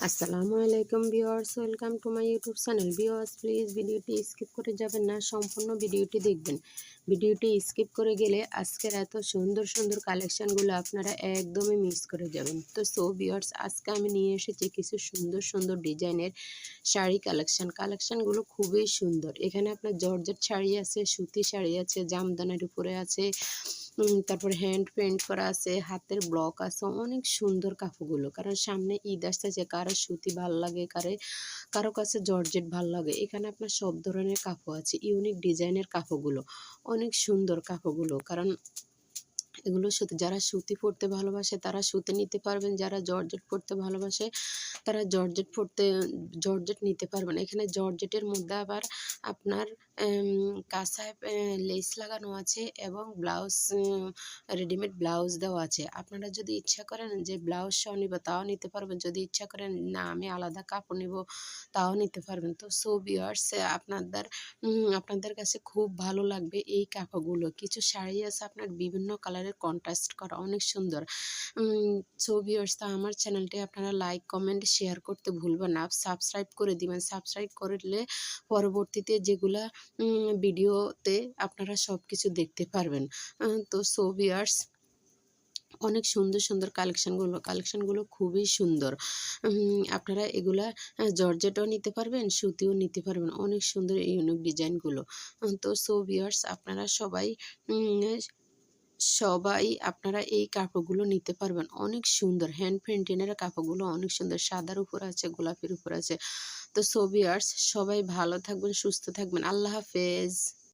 আসসালামু আলাইকুম viewers, welcome to my YouTube channel. Viewers, please ভিডিওটি স্কিপ করে যাবেন না, সম্পূর্ণ ভিডিওটি দেখবেন। ভিডিওটি স্কিপ করে গেলে আজকের এত সুন্দর সুন্দর কালেকশানগুলো আপনারা একদমই মিস করে যাবেন। তো ভিউয়ার্স, আজকে আমি নিয়ে এসেছি কিছু সুন্দর সুন্দর ডিজাইনের শাড়ি কালেকশানগুলো খুবই সুন্দর। এখানে আপনার জর্জেট শাড়ি আছে, সুতি শাড়ি আছে, জামদানির উপরে আছে, তারপরে হ্যান্ড পেইন্ট করা আছে, হাতের ব্লক আছে। অনেক সুন্দর কাপড়গুলো, কারণ সামনে ঈদ আসতেছে। কারো সুতি ভাল লাগে, কারো কাছে জর্জেট ভাল লাগে। এখানে আপনার সব ধরনের কাপড় আছে, ইউনিক ডিজাইনের কাপড়গুলো অনেক সুন্দর কাপড়গুলো। কারণ এগুলো সুতি, যারা সুতি পরতে ভালোবাসে তারা সুতি নিতে পারবেন, যারা জর্জেট পরতে ভালোবাসে তারা জর্জেট নিতে পারবেন। এখানে জর্জেটের মধ্যে আবার আপনার কাঁসায় লেস লাগানো আছে এবং ব্লাউজ, রেডিমেড ব্লাউজ দেওয়া আছে। আপনারা যদি ইচ্ছা করেন যে ব্লাউজ সহ নিব তাও নিতে পারবেন, যদি ইচ্ছা করেন না আমি আলাদা কাপড় নিব তাও নিতে পারবেন। তো ভিউয়ার্স, আপনাদের কাছে খুব ভালো লাগবে এই কাপড়গুলো। কিছু শাড়ি আছে আপনার বিভিন্ন কালারের কন্ট্রাস্ট করা, অনেক সুন্দর। ভিউয়ার্স, তা আমার চ্যানেলটি আপনারা লাইক, কমেন্ট, শেয়ার করতে ভুলবেন না। সাবস্ক্রাইব করে দিবেন। সাবস্ক্রাইব করলে পরবর্তীতে যেগুলা ভিডিওতে আপনারা সব কিছু দেখতে পারবেন। তো ভিউয়ার্স, অনেক সুন্দর সুন্দর কালেকশানগুলো খুবই সুন্দর। আপনারা এগুলা জর্জেটও নিতে পারবেন, সুতিও নিতে পারবেন। অনেক সুন্দর ইউনিক ডিজাইনগুলো। তো ভিউয়ার্স, আপনারা সবাই আপনারা এই কাপড়গুলো নিতে পারবেন। অনেক সুন্দর হ্যান্ড পেইন্টিংয়ের কাপড়গুলো অনেক সুন্দর, সাদার উপর আছে, গোলাপের উপর আছে। তো ভিউয়ার্স, সবাই ভালো থাকবেন, সুস্থ থাকবেন। আল্লাহ হাফেজ।